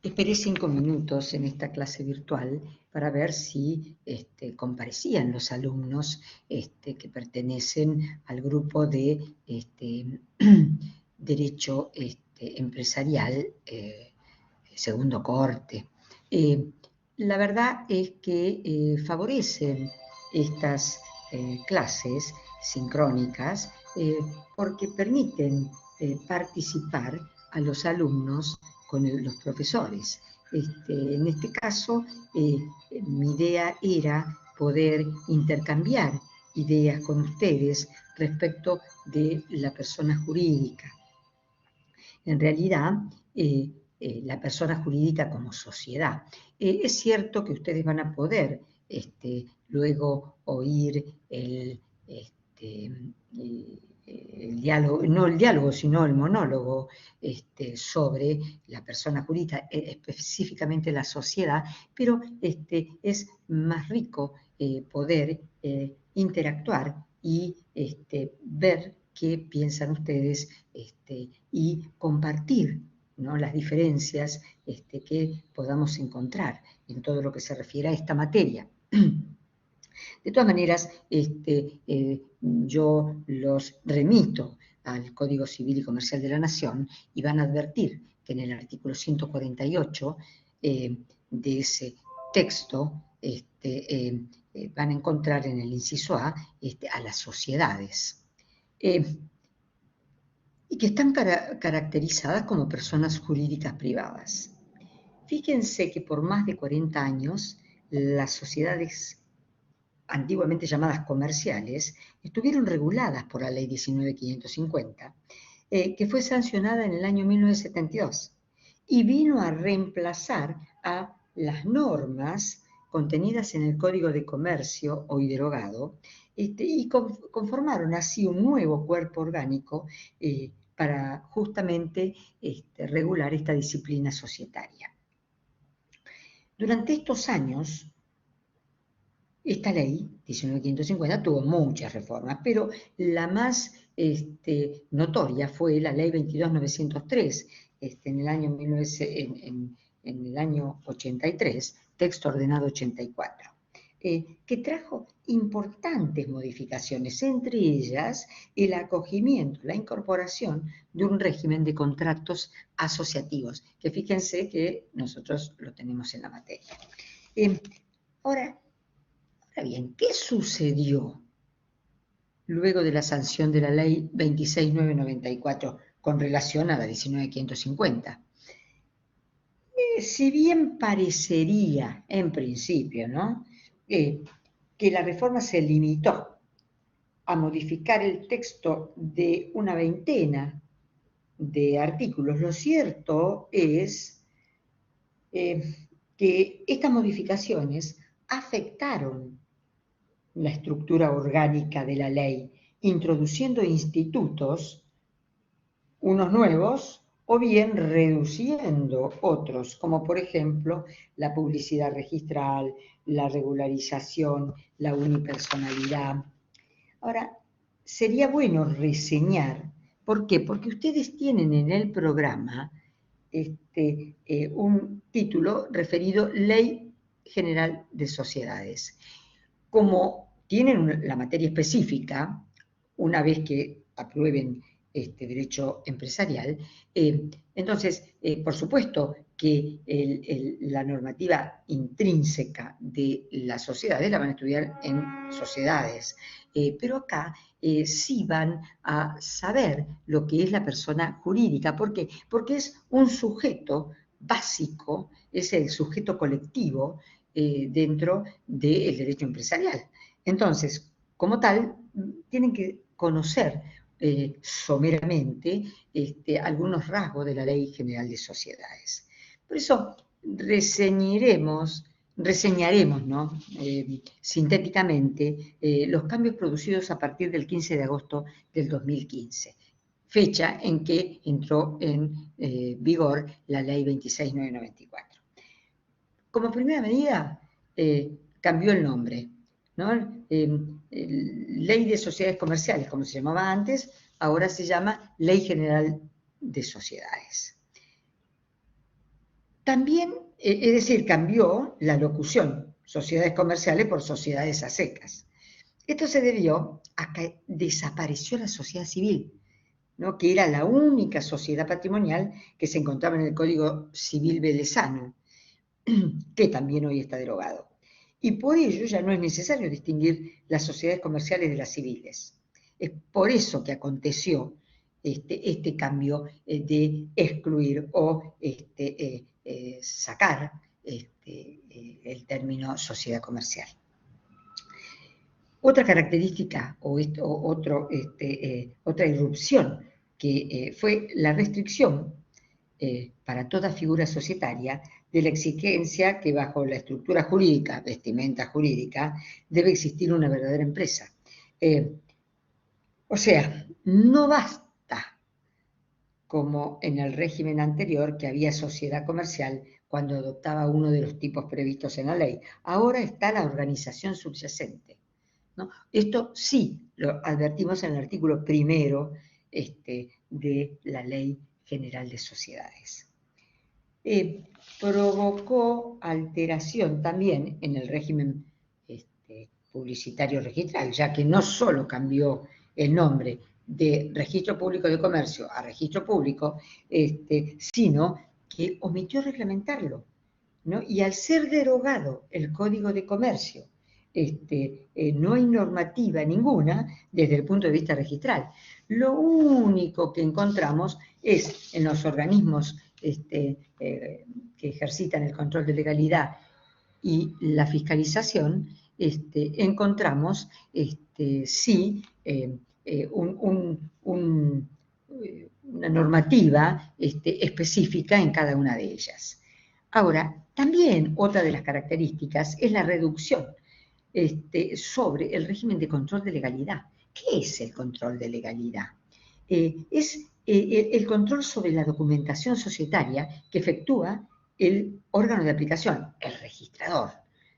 Esperé 5 minutos en esta clase virtual para ver si comparecían los alumnos que pertenecen al grupo de Derecho Empresarial, segundo corte. La verdad es que favorecen estas clases sincrónicas porque permiten participar a los alumnos con los profesores. En este caso, mi idea era poder intercambiar ideas con ustedes respecto de la persona jurídica. En realidad, la persona jurídica como sociedad. Es cierto que ustedes van a poder luego oír el diálogo, no el diálogo, sino el monólogo sobre la persona jurídica, específicamente la sociedad, pero es más rico poder interactuar y ver qué piensan ustedes y compartir, ¿no?, las diferencias que podamos encontrar en todo lo que se refiere a esta materia. De todas maneras, yo los remito al Código Civil y Comercial de la Nación y van a advertir que en el artículo 148 de ese texto van a encontrar en el inciso A a las sociedades. Y que están caracterizadas como personas jurídicas privadas. Fíjense que por más de 40 años, las sociedades antiguamente llamadas comerciales estuvieron reguladas por la Ley 19.550, que fue sancionada en el año 1972 y vino a reemplazar a las normas contenidas en el Código de Comercio, hoy derogado, y conformaron así un nuevo cuerpo orgánico para justamente regular esta disciplina societaria. Durante estos años, esta ley, 19.550, tuvo muchas reformas, pero la más notoria fue la ley 22.903, en el año 83, texto ordenado 84. Que trajo importantes modificaciones, entre ellas el acogimiento, la incorporación de un régimen de contratos asociativos, que fíjense que nosotros lo tenemos en la materia. Ahora bien, ¿qué sucedió luego de la sanción de la ley 26.994 con relación a la 19.550? Si bien parecería, en principio, ¿no?, que la reforma se limitó a modificar el texto de una veintena de artículos, lo cierto es que estas modificaciones afectaron la estructura orgánica de la ley, introduciendo institutos, unos nuevos, o bien reduciendo otros, como por ejemplo la publicidad registral, la regularización, la unipersonalidad. Ahora, sería bueno reseñar, ¿por qué? Porque ustedes tienen en el programa un título referido Ley General de Sociedades. Como tienen la materia específica, una vez que aprueben derecho empresarial, entonces, por supuesto que la normativa intrínseca de las sociedades la van a estudiar en sociedades, pero acá sí van a saber lo que es la persona jurídica. ¿Por qué? Porque es un sujeto básico, es el sujeto colectivo dentro del derecho empresarial. Entonces, como tal, tienen que conocer someramente algunos rasgos de la Ley General de Sociedades. Por eso reseñaremos, ¿no?, sintéticamente los cambios producidos a partir del 15 de agosto del 2015, fecha en que entró en vigor la Ley 26.994. Como primera medida, cambió el nombre, ¿no? Ley de Sociedades Comerciales, como se llamaba antes, ahora se llama Ley General de Sociedades. También, es decir, cambió la locución, sociedades comerciales por sociedades a secas. Esto se debió a que desapareció la sociedad civil, ¿no? Que era la única sociedad patrimonial que se encontraba en el Código Civil velezano, que también hoy está derogado. Y por ello ya no es necesario distinguir las sociedades comerciales de las civiles. Es por eso que aconteció este cambio de excluir o sacar el término sociedad comercial. Otra característica otra irrupción que fue la restricción para toda figura societaria de la exigencia que bajo la estructura jurídica, vestimenta jurídica, debe existir una verdadera empresa. O sea, no basta, como en el régimen anterior, que había sociedad comercial cuando adoptaba uno de los tipos previstos en la ley. Ahora está la organización subyacente, ¿no? Esto sí lo advertimos en el artículo primero de la Ley General de Sociedades. Provocó alteración también en el régimen publicitario registral, ya que no solo cambió el nombre de Registro Público de Comercio a Registro Público, sino que omitió reglamentarlo, ¿no? Y al ser derogado el Código de Comercio, no hay normativa ninguna desde el punto de vista registral. Lo único que encontramos es en los organismos que ejercitan el control de legalidad y la fiscalización, encontramos sí una normativa específica en cada una de ellas. Ahora, también otra de las características es la reducción sobre el régimen de control de legalidad. ¿Qué es el control de legalidad? Es el control sobre la documentación societaria que efectúa el órgano de aplicación, el registrador,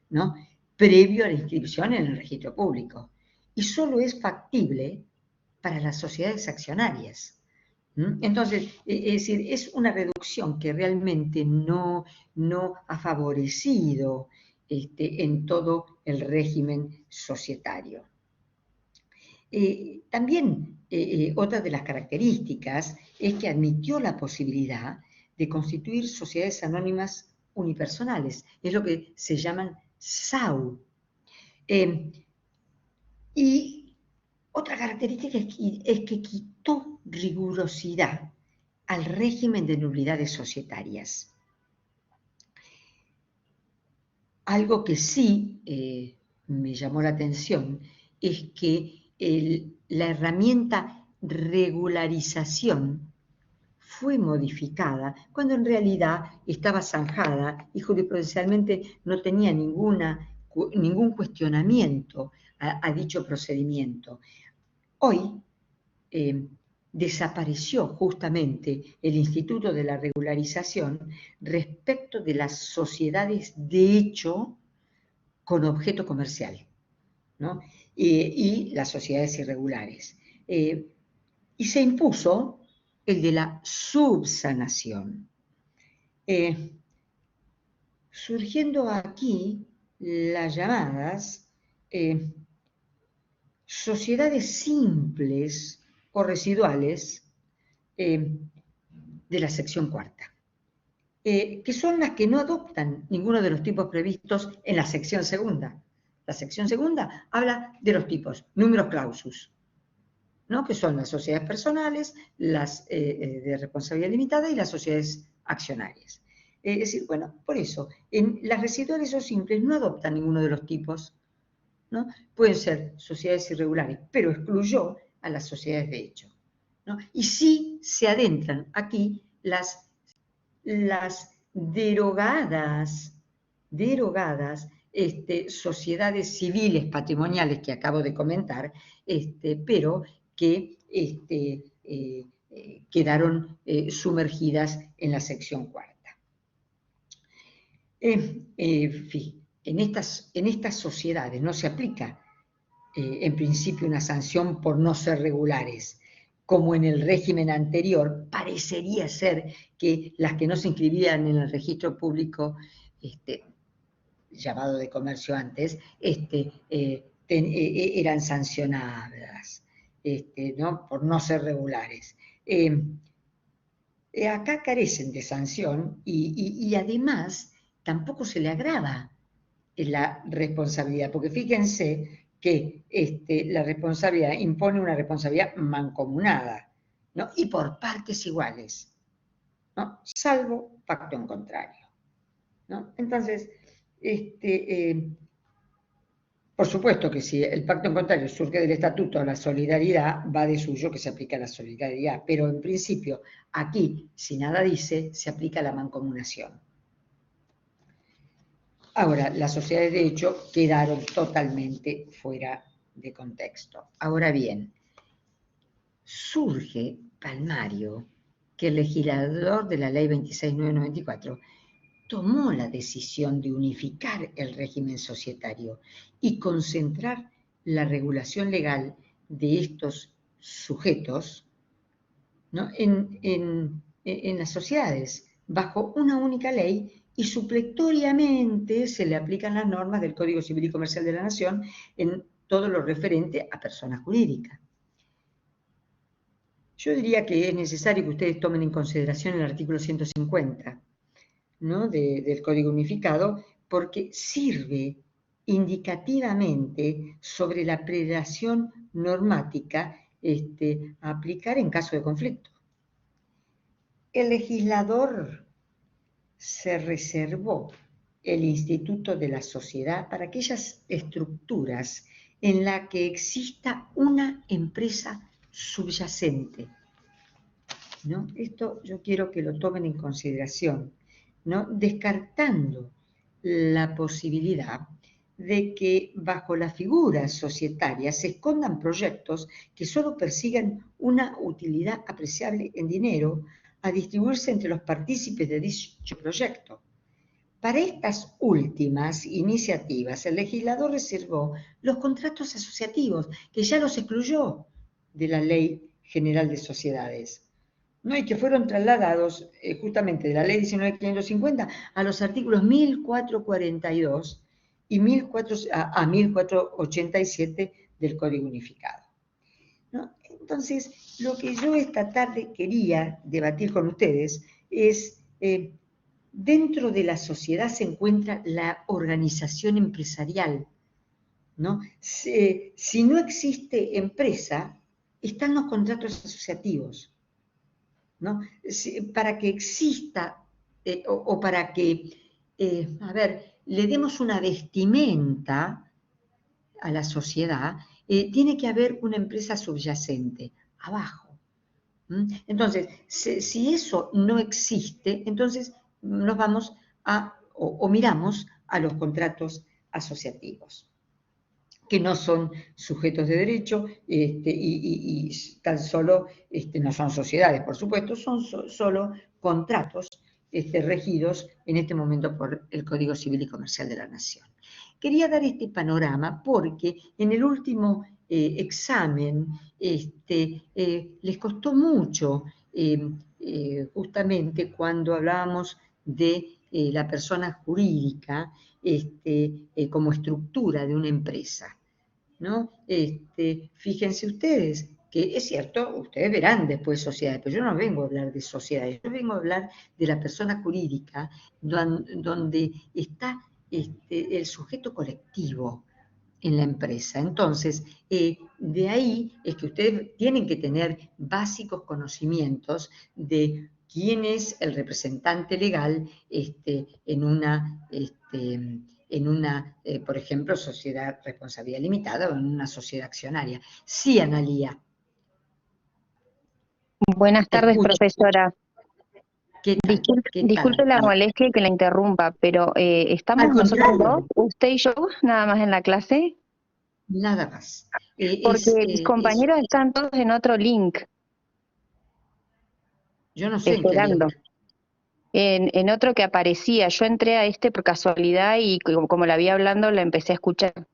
¿no? Previo a la inscripción en el registro público. Y solo es factible para las sociedades accionarias. Entonces, es decir, es una reducción que realmente no ha favorecido en todo el régimen societario. También otra de las características es que admitió la posibilidad de constituir sociedades anónimas unipersonales, es lo que se llaman SAU. Y otra característica es que quitó rigurosidad al régimen de nulidades societarias. Algo que sí me llamó la atención es que la herramienta regularización fue modificada cuando en realidad estaba zanjada y jurisprudencialmente no tenía ningún cuestionamiento a dicho procedimiento. Hoy desapareció justamente el Instituto de la Regularización respecto de las sociedades de hecho con objeto comercial, ¿no? Y las sociedades irregulares. Y se impuso el de la subsanación. Surgiendo aquí las llamadas sociedades simples o residuales de la sección cuarta, que son las que no adoptan ninguno de los tipos previstos en la sección segunda. La sección segunda habla de los tipos numerus clausus, ¿no? Que son las sociedades personales, las de responsabilidad limitada y las sociedades accionarias. Es decir, bueno, por eso, en las residuales o simples no adoptan ninguno de los tipos, ¿no? Pueden ser sociedades irregulares, pero excluyó a las sociedades de hecho, ¿no? Y sí se adentran aquí las derogadas sociedades civiles patrimoniales que acabo de comentar, pero que quedaron sumergidas en la sección cuarta. En estas sociedades no se aplica en principio una sanción por no ser regulares, como en el régimen anterior, parecería ser que las que no se inscribían en el registro público, llamado de comercio antes, eran sancionadas, ¿no? Por no ser regulares. Acá carecen de sanción y además tampoco se le agrava la responsabilidad, porque fíjense que la responsabilidad impone una responsabilidad mancomunada, ¿no? Y por partes iguales, ¿no? Salvo pacto en contrario, ¿no? Entonces, por supuesto que si el pacto en contrario surge del estatuto, la solidaridad va de suyo que se aplica la solidaridad, pero en principio aquí, si nada dice, se aplica la mancomunación. Ahora, las sociedades de hecho quedaron totalmente fuera de contexto. Ahora bien, surge palmario que el legislador de la ley 26.994 tomó la decisión de unificar el régimen societario y concentrar la regulación legal de estos sujetos, ¿no? en las sociedades, bajo una única ley, y supletoriamente se le aplican las normas del Código Civil y Comercial de la Nación en todo lo referente a personas jurídicas. Yo diría que es necesario que ustedes tomen en consideración el artículo 150, ¿no? del Código Unificado, porque sirve indicativamente sobre la predación normática a aplicar en caso de conflicto. El legislador se reservó el instituto de la sociedad para aquellas estructuras en las que exista una empresa subyacente, ¿no? Esto yo quiero que lo tomen en consideración, ¿no? Descartando la posibilidad de que bajo la figura societaria se escondan proyectos que solo persigan una utilidad apreciable en dinero a distribuirse entre los partícipes de dicho proyecto. Para estas últimas iniciativas, el legislador reservó los contratos asociativos, que ya los excluyó de la Ley General de Sociedades, ¿no? Y que fueron trasladados justamente de la Ley 19.550 a los artículos 1442 y 1487 del Código Unificado, ¿no? Entonces, lo que yo esta tarde quería debatir con ustedes es, dentro de la sociedad se encuentra la organización empresarial, ¿no? Si no existe empresa, están los contratos asociativos, ¿no? Para que exista o para que, le demos una vestimenta a la sociedad, tiene que haber una empresa subyacente, abajo. Entonces, si eso no existe, entonces nos vamos o miramos a los contratos asociativos, que no son sujetos de derecho y tan solo no son sociedades, por supuesto, son solo contratos regidos en este momento por el Código Civil y Comercial de la Nación. Quería dar este panorama porque en el último examen les costó mucho, justamente cuando hablábamos de la persona jurídica como estructura de una empresa, ¿no? Fíjense ustedes que es cierto, ustedes verán después sociedades, pero yo no vengo a hablar de sociedades, yo vengo a hablar de la persona jurídica donde está el sujeto colectivo en la empresa. Entonces, de ahí es que ustedes tienen que tener básicos conocimientos de quién es el representante legal en una por ejemplo, sociedad responsabilidad limitada o en una sociedad accionaria. Sí, Analía. Buenas tardes, Escucho. profesora. ¿Qué tal? Disculpe la molestia y que la interrumpa, pero ¿estamos nosotros dos, usted y yo, nada más en la clase? Nada más. Porque mis compañeros están todos en otro link. Yo no sé esperando. En otro que aparecía. Yo entré a por casualidad y como la vi hablando, la empecé a escuchar.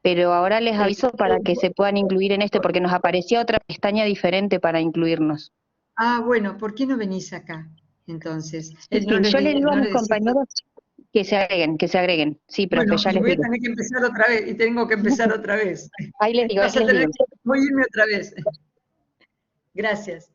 pero ahora les aviso para que se puedan incluir en este, porque nos aparecía otra pestaña diferente para incluirnos. Bueno, ¿por qué no venís acá? Entonces, Sí, no sí, yo le digo a no le mis decís. compañeros que se agreguen. Sí, profe, Bueno, ya y les voy a digo. tener que empezar otra vez, y tengo que empezar otra vez. Ahí Vas a les tener digo. que oírme otra vez. Gracias.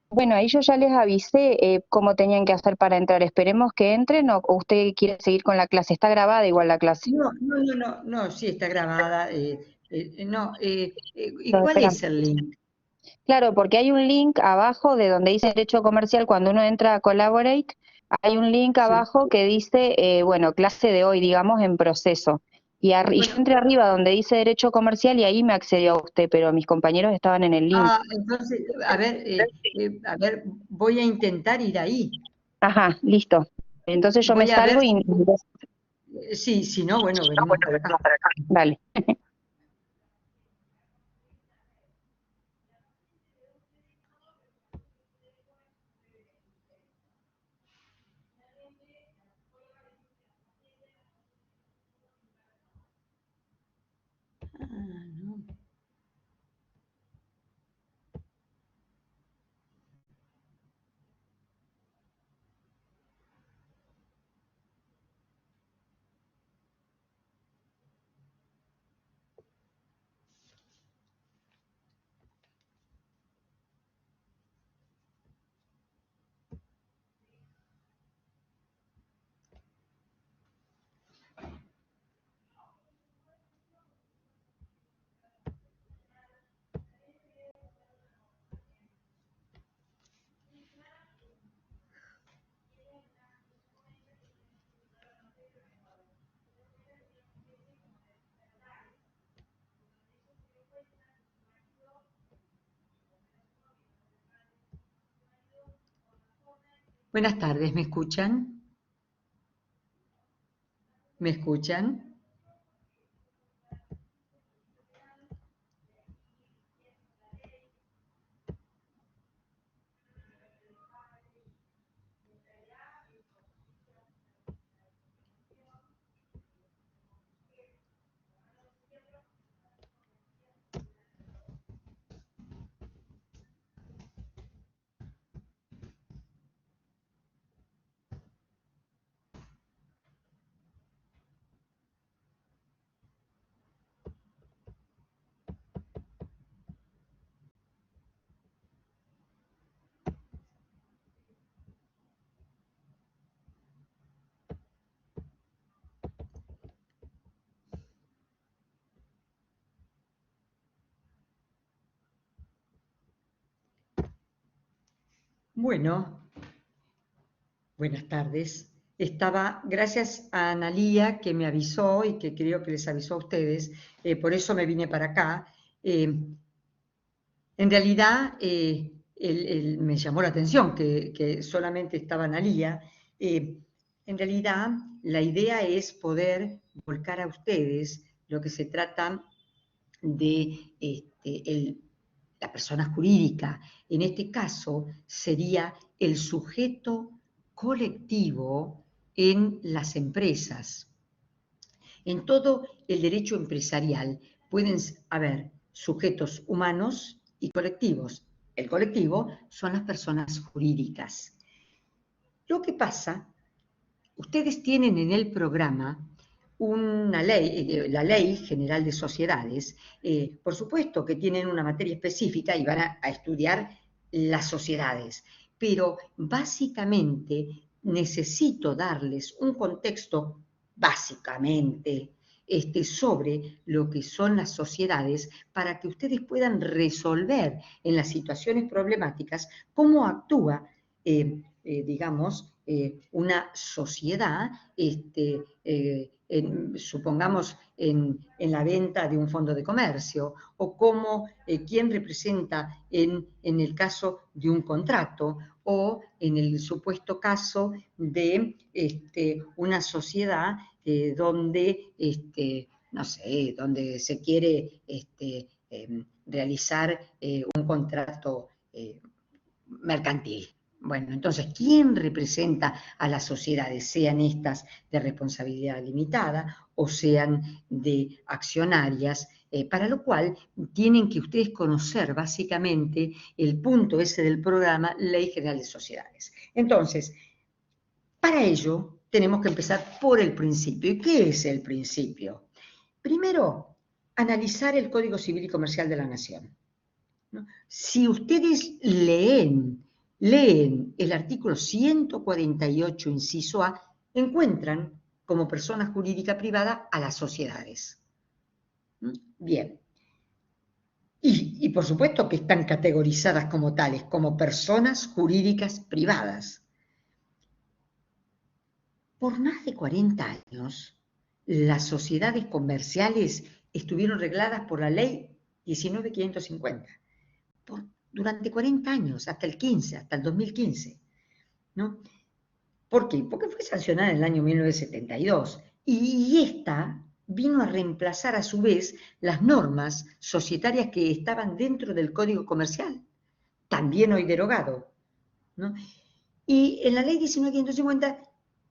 Bueno, ahí yo ya les avisé cómo tenían que hacer para entrar. Esperemos que entren o usted quiere seguir con la clase. Está grabada igual la clase. No, sí está grabada. ¿Y Los cuál esperamos. es el link? Claro, porque hay un link abajo de donde dice Derecho Comercial, cuando uno entra a Collaborate, hay un link Sí. abajo que dice, bueno, clase de hoy, digamos, en proceso. Y yo Bueno, entré arriba donde dice Derecho Comercial y ahí me accedió a usted, pero mis compañeros estaban en el link. entonces, a ver, voy a intentar ir ahí. Ajá, listo. Entonces yo me Voy a ver salgo y... si, sí, si no, bueno, venimos para acá. Dale. No. Buenas tardes, ¿me escuchan? ¿Me escuchan? Bueno, buenas tardes. Gracias a Analía que me avisó y que creo que les avisó a ustedes, por eso me vine para acá. En realidad, me llamó la atención que solamente estaba Analía. En realidad, la idea es poder volcar a ustedes lo que se trata de la persona jurídica. En este caso, sería el sujeto colectivo en las empresas. En todo el derecho empresarial pueden haber sujetos humanos y colectivos. El colectivo son las personas jurídicas. Lo que pasa, ustedes tienen en el programa una ley, la Ley General de Sociedades. Por supuesto que tienen una materia específica y van a estudiar las sociedades, pero básicamente necesito darles un contexto básicamente sobre lo que son las sociedades para que ustedes puedan resolver en las situaciones problemáticas cómo actúa, digamos, una sociedad, supongamos, en la venta de un fondo de comercio, o cómo, quién representa en el caso de un contrato, o en el supuesto caso de una sociedad donde, no sé, donde se quiere realizar un contrato mercantil. Bueno, entonces, ¿quién representa a las sociedades? Sean estas de responsabilidad limitada o sean de accionarias, para lo cual tienen que ustedes conocer básicamente el punto ese del programa Ley General de Sociedades. Entonces, para ello tenemos que empezar por el principio. ¿Y qué es el principio? Primero, analizar el Código Civil y Comercial de la Nación, ¿no? Si ustedes leen el artículo 148, inciso A, encuentran como persona jurídica privada a las sociedades. Bien. Y por supuesto que están categorizadas como tales, como personas jurídicas privadas. Por más de 40 años, las sociedades comerciales estuvieron regladas por la ley 19.550. Durante 40 años, hasta el 2015. ¿No? ¿Por qué? Porque fue sancionada en el año 1972 y esta vino a reemplazar a su vez las normas societarias que estaban dentro del Código Comercial, también hoy derogado, ¿no? Y en la ley 19.550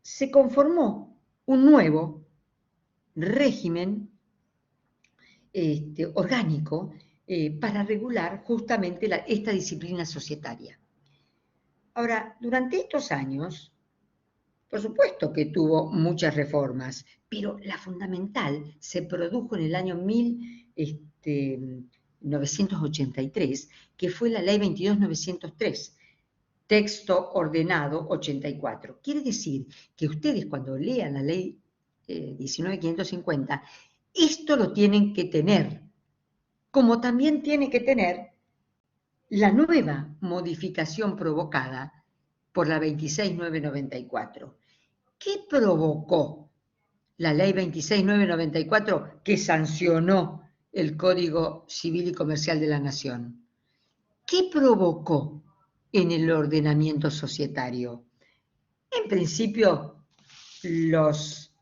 se conformó un nuevo régimen orgánico para regular justamente esta disciplina societaria. Ahora, durante estos años, por supuesto que tuvo muchas reformas, pero la fundamental se produjo en el año 1983, que fue la ley 22.903, texto ordenado 84. Quiere decir que ustedes cuando lean la ley 19.550, esto lo tienen que tener, como también tiene que tener la nueva modificación provocada por la 26.994. ¿Qué provocó la ley 26.994 que sancionó el Código Civil y Comercial de la Nación? ¿Qué provocó en el ordenamiento societario? En principio, los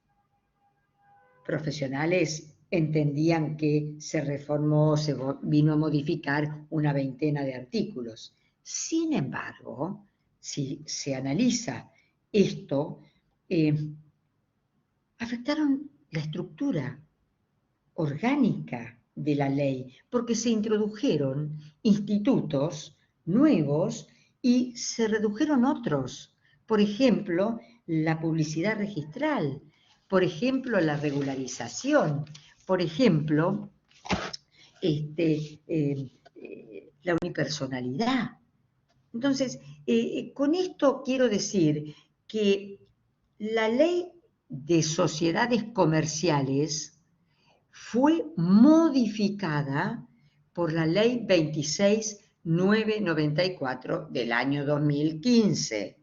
profesionales entendían que se reformó, se vino a modificar una veintena de artículos. Sin embargo, si se analiza esto, afectaron la estructura orgánica de la ley, porque se introdujeron institutos nuevos y se redujeron otros. Por ejemplo, la publicidad registral, por ejemplo, la regularización, por ejemplo, la unipersonalidad. Entonces, con esto quiero decir que la ley de sociedades comerciales fue modificada por la ley 26.994 del año 2015.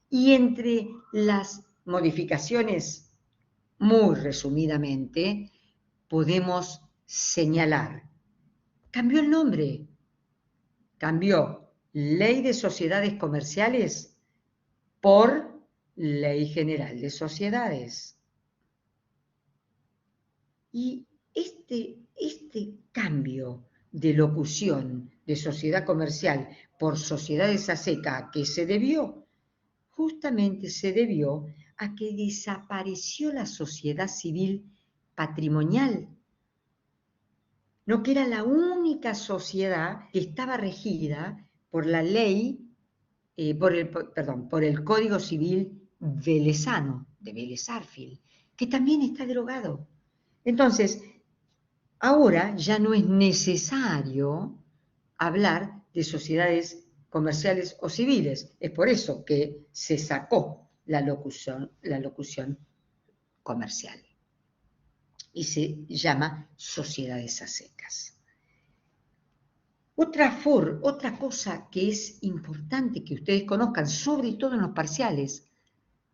Y entre las modificaciones, muy resumidamente, podemos señalar, cambió el nombre, cambió Ley de Sociedades Comerciales por Ley General de Sociedades. Y este cambio de locución de sociedad comercial por sociedades a seca, ¿a qué se debió? Justamente se debió a que desapareció la sociedad civil patrimonial, no, que era la única sociedad que estaba regida por la ley, por el Código Civil velezano, de Vélez Sarsfield, que también está derogado. Entonces, ahora ya no es necesario hablar de sociedades comerciales o civiles. Es por eso que se sacó la locución comercial. Y se llama sociedades a secas. Otra cosa que es importante que ustedes conozcan, sobre todo en los parciales,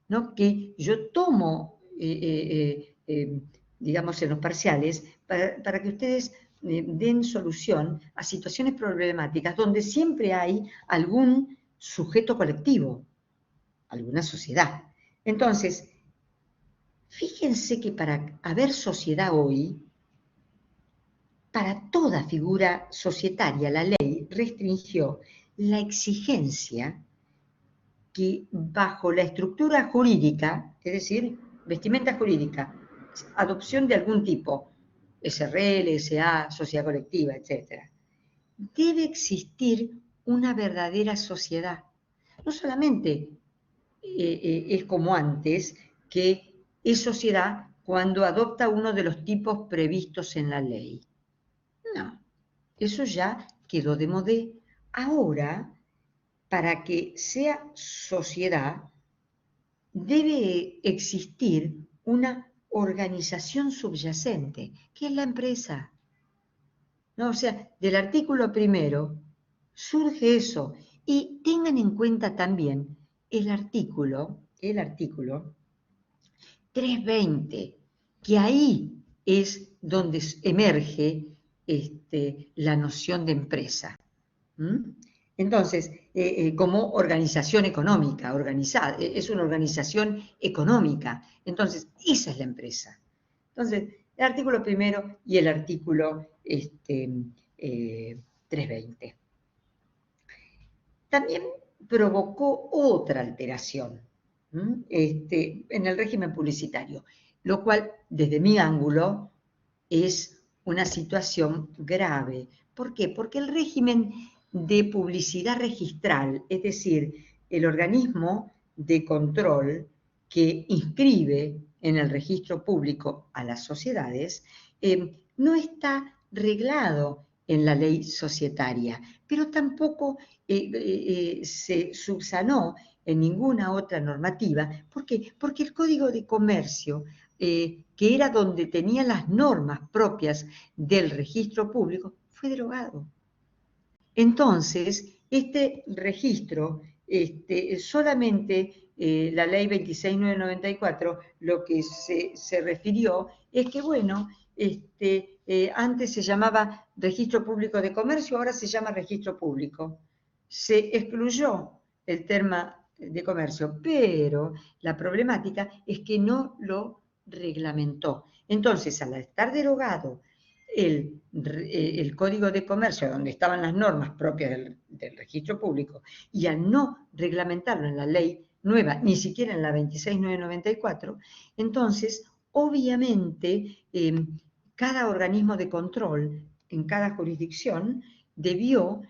¿no? Que yo tomo, digamos, en los parciales, para que ustedes den solución a situaciones problemáticas donde siempre hay algún sujeto colectivo, alguna sociedad. Entonces, fíjense que para haber sociedad hoy, para toda figura societaria, la ley restringió la exigencia que bajo la estructura jurídica, es decir, vestimenta jurídica, adopción de algún tipo, SRL, SA, sociedad colectiva, etc., debe existir una verdadera sociedad. No solamente es como antes, que es sociedad cuando adopta uno de los tipos previstos en la ley. No, eso ya quedó de modé. Ahora, para que sea sociedad, debe existir una organización subyacente, que es la empresa. ¿No? O sea, del artículo primero surge eso. Y tengan en cuenta también el artículo 320, que ahí es donde emerge la noción de empresa. Entonces, como organización económica, es una organización económica. Entonces, esa es la empresa. Entonces, el artículo primero y el artículo 320. También provocó otra alteración en el régimen publicitario, lo cual, desde mi ángulo, es una situación grave. ¿Por qué? Porque el régimen de publicidad registral, es decir, el organismo de control que inscribe en el registro público a las sociedades, no está reglado en la ley societaria, pero tampoco se subsanó en ninguna otra normativa. ¿Por qué? Porque el Código de Comercio, que era donde tenía las normas propias del registro público, fue derogado. Entonces, este registro, solamente la ley 26.994, lo que se refirió es que, bueno, antes se llamaba Registro Público de Comercio, ahora se llama Registro Público. Se excluyó el tema de comercio, pero la problemática es que no lo reglamentó. Entonces, al estar derogado el Código de Comercio, donde estaban las normas propias del registro público, y al no reglamentarlo en la ley nueva, ni siquiera en la 26.994, entonces, obviamente, cada organismo de control en cada jurisdicción debió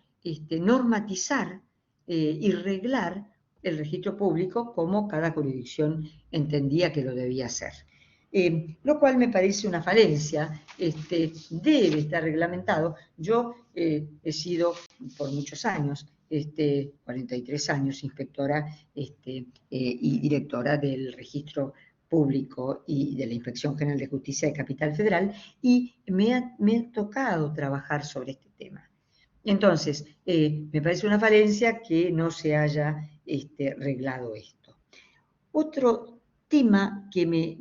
normatizar y reglar el registro público como cada jurisdicción entendía que lo debía hacer. Lo cual me parece una falencia, debe estar reglamentado. Yo he sido por muchos años, 43 años, inspectora y directora del registro público y de la Inspección General de Justicia de Capital Federal, y me ha tocado trabajar sobre este tema. Entonces, me parece una falencia que no se haya reglado esto. Otro tema que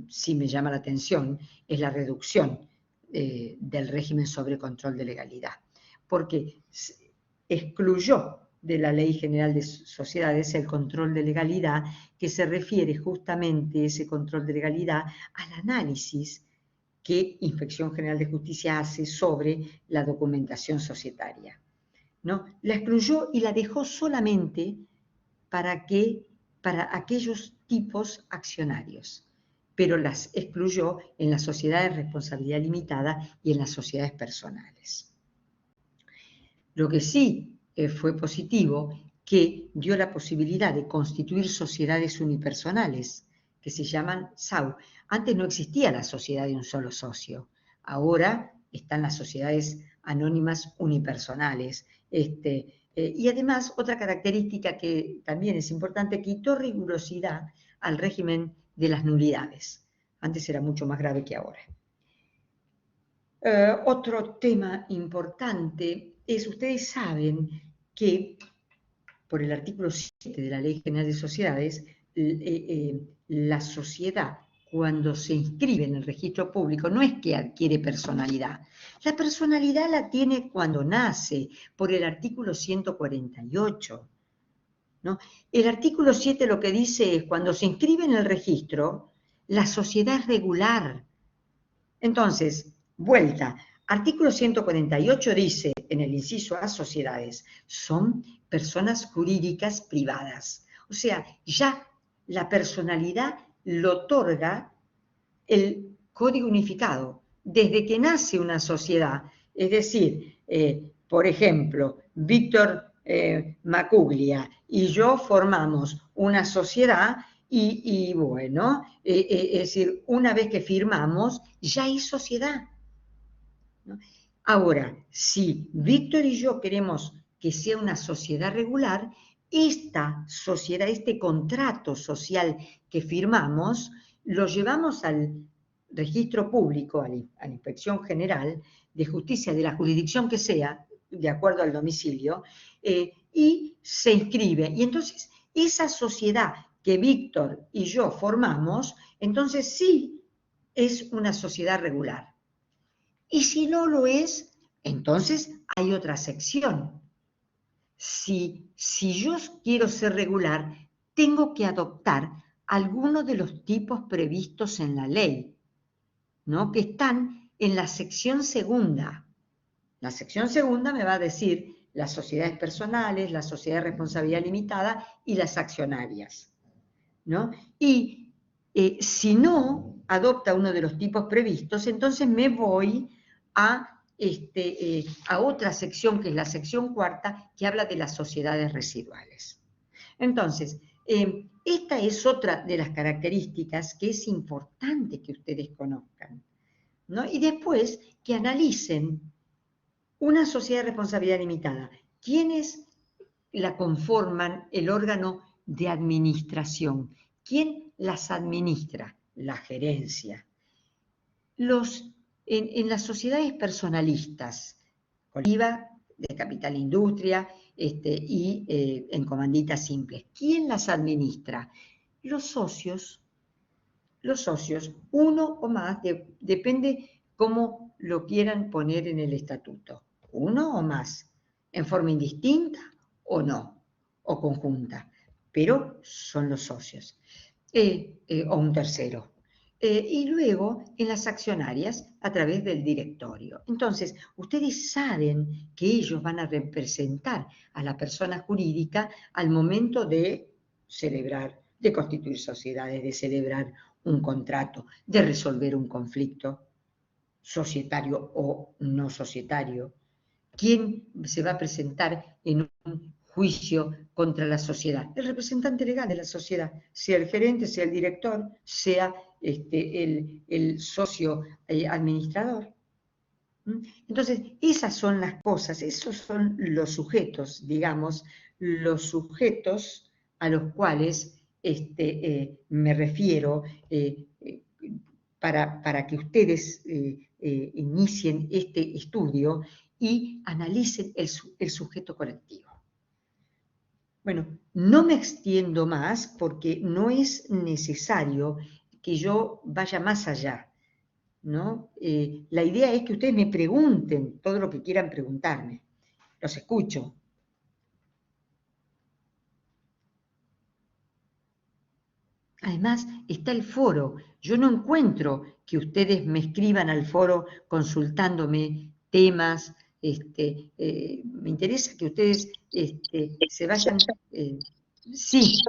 sí me llama la atención es la reducción del régimen sobre control de legalidad, porque excluyó de la Ley General de Sociedades el control de legalidad, que se refiere justamente ese control de legalidad al análisis que Inspección General de Justicia hace sobre la documentación societaria, ¿no? La excluyó y la dejó solamente para aquellos tipos accionarios, pero las excluyó en las sociedades de responsabilidad limitada y en las sociedades personales. Lo que sí fue positivo, que dio la posibilidad de constituir sociedades unipersonales, que se llaman SAU. Antes no existía la sociedad de un solo socio, ahora están las sociedades anónimas unipersonales, Y además, otra característica que también es importante, quitó rigurosidad al régimen de las nulidades. Antes era mucho más grave que ahora. Otro tema importante es, ustedes saben que por el artículo 7 de la Ley General de Sociedades, la sociedad, cuando se inscribe en el registro público, no es que adquiere personalidad. La personalidad la tiene cuando nace, por el artículo 148. ¿No? El artículo 7 lo que dice es, cuando se inscribe en el registro, la sociedad es regular. Entonces, vuelta, artículo 148 dice, en el inciso A, sociedades, son personas jurídicas privadas. O sea, ya la personalidad lo otorga el Código Unificado, desde que nace una sociedad. Es decir, por ejemplo, Víctor Macuglia y yo formamos una sociedad y bueno, es decir, una vez que firmamos, ya hay sociedad, ¿no? Ahora, si Víctor y yo queremos que sea una sociedad regular, esta sociedad, este contrato social que firmamos, lo llevamos al registro público, a la Inspección General de Justicia de la jurisdicción que sea, de acuerdo al domicilio, y se inscribe. Y entonces, esa sociedad que Víctor y yo formamos, entonces sí es una sociedad regular. Y si no lo es, entonces hay otra sección. Si yo quiero ser regular, tengo que adoptar algunos de los tipos previstos en la ley, ¿no? Que están en la sección segunda. La sección segunda me va a decir las sociedades personales, las sociedades de responsabilidad limitada y las accionarias, ¿no? Y si no adopta uno de los tipos previstos, entonces me voy a otra sección, que es la sección cuarta, que habla de las sociedades residuales. Entonces, esta es otra de las características que es importante que ustedes conozcan, ¿no? Y después que analicen una sociedad de responsabilidad limitada. ¿Quiénes la conforman el órgano de administración? ¿Quién las administra? La gerencia. En las sociedades personalistas, con IVA, de capital industria y en comanditas simples, ¿quién las administra? Los socios, uno o más, depende cómo lo quieran poner en el estatuto, uno o más, en forma indistinta o no, o conjunta, pero son los socios, o un tercero. Y luego en las accionarias a través del directorio. Entonces, ustedes saben que ellos van a representar a la persona jurídica al momento de celebrar, de constituir sociedades, de celebrar un contrato, de resolver un conflicto societario o no societario. ¿Quién se va a presentar en un juicio contra la sociedad? El representante legal de la sociedad, sea el gerente, sea el director, sea el socio administrador. Entonces, esas son las cosas, esos son los sujetos, digamos, los sujetos a los cuales me refiero para que ustedes inicien este estudio y analicen el sujeto colectivo. Bueno, no me extiendo más porque no es necesario que yo vaya más allá, ¿no? La idea es que ustedes me pregunten todo lo que quieran preguntarme. Los escucho. Además, está el foro. Yo no encuentro que ustedes me escriban al foro consultándome temas. Me interesa que ustedes se vayan. Sí.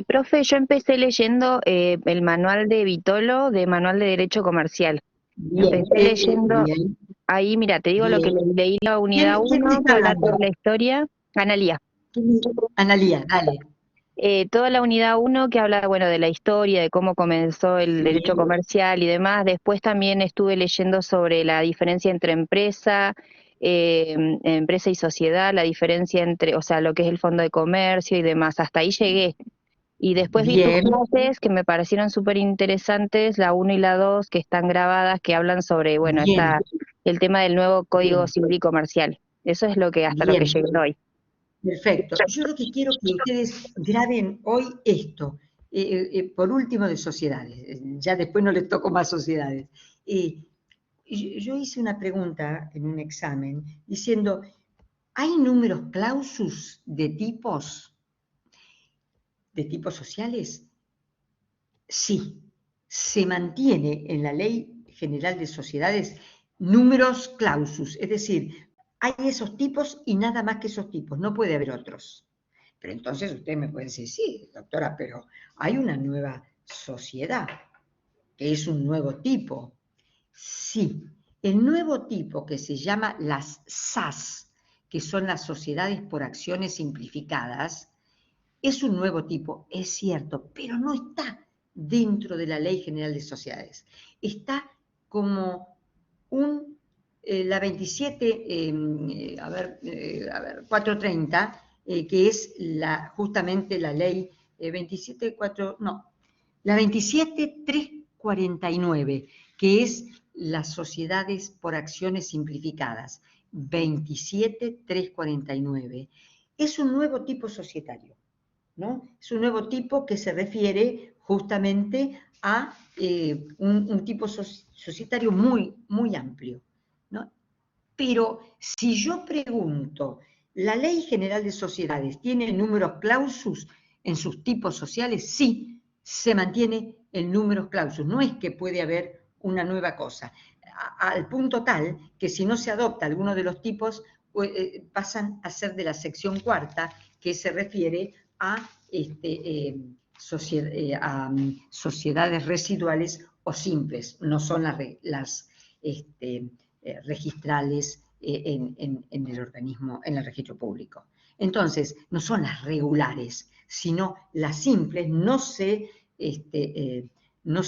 Profe, yo empecé leyendo el manual de Vitolo, de Manual de Derecho Comercial. Bien, Empecé leyendo, bien, ahí, mira, te digo lo que bien. leí la unidad ¿Quién me 1, está que habla hablando? sobre la historia, Analía. Analía, dale. Toda la unidad 1 que habla, bueno, de la historia, de cómo comenzó el derecho Sí, comercial y demás. Después también estuve leyendo sobre la diferencia entre empresa, empresa y sociedad, la diferencia entre, o sea, lo que es el fondo de comercio y demás. Hasta ahí llegué. Y después vi tus Bien, clases que me parecieron súper interesantes, la 1 y la 2, que están grabadas, que hablan sobre, bueno, bien, el tema del nuevo Código bien, Civil y Comercial. Eso es lo que hasta lo que bien. llegué hoy. Perfecto. Yo lo que quiero que ustedes graben hoy esto, por último de sociedades, ya después no les toco más sociedades. Yo hice una pregunta en un examen diciendo, ¿hay números clausus de tipos sociales? Sí, se mantiene en la Ley General de Sociedades números clausus, es decir, hay esos tipos y nada más que esos tipos, no puede haber otros. Pero entonces usted me puede decir, sí, doctora, pero hay una nueva sociedad, que es un nuevo tipo. Sí, el nuevo tipo que se llama las SAS, que son las sociedades por acciones simplificadas, es un nuevo tipo, es cierto, pero no está dentro de la Ley General de Sociedades. Está como la 27, 430, que es justamente la ley 27.4, no, la 27.349, que es las sociedades por acciones simplificadas. 27.349. Es un nuevo tipo societario, ¿no? Es un nuevo tipo que se refiere justamente a un tipo societario muy, muy amplio, ¿no? Pero si yo pregunto, ¿la Ley General de Sociedades tiene números clausus en sus tipos sociales? Sí, se mantiene el números clausus. No es que puede haber una nueva cosa, al punto tal que si no se adopta alguno de los tipos, pasan a ser de la sección cuarta, que se refiere a, sociedades residuales o simples, no son las registrales en el organismo, en el registro público. Entonces, no son las regulares, sino las simples no se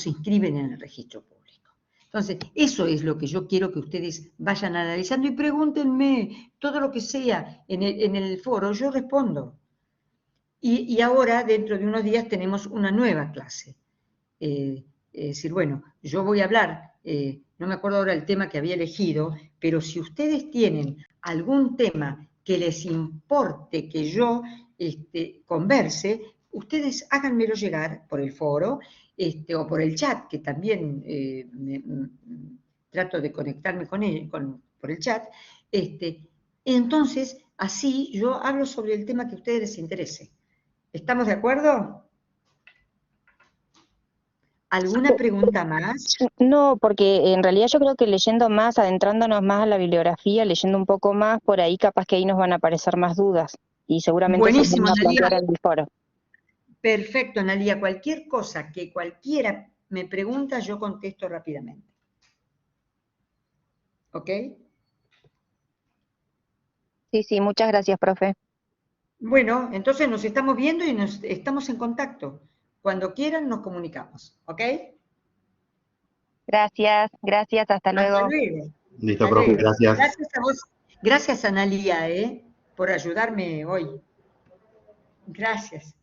inscriben en el registro público. Entonces, eso es lo que yo quiero que ustedes vayan analizando y pregúntenme todo lo que sea en el foro, yo respondo. Y ahora, dentro de unos días, tenemos una nueva clase. Es decir, bueno, yo voy a hablar, no me acuerdo ahora el tema que había elegido, pero si ustedes tienen algún tema que les importe que yo converse, ustedes háganmelo llegar por el foro o por el chat, que también trato de conectarme con él, por el chat. Entonces, así yo hablo sobre el tema que a ustedes les interese. ¿Estamos de acuerdo? ¿Alguna pregunta más? No, porque en realidad yo creo que leyendo más, adentrándonos más a la bibliografía, leyendo un poco más, por ahí capaz que ahí nos van a aparecer más dudas y seguramente se Buenísimo, van a Analia. plantear en el foro. Perfecto, Analia. Cualquier cosa que cualquiera me pregunta, yo contesto rápidamente. ¿Ok? Sí, sí, muchas gracias, profe. Bueno, entonces nos estamos viendo y estamos en contacto. Cuando quieran nos comunicamos. ¿Ok? Gracias, gracias, hasta Hasta luego. luego. Listo, Hasta profe, luego. gracias. Gracias a vos. Gracias, Analia, por ayudarme hoy. Gracias.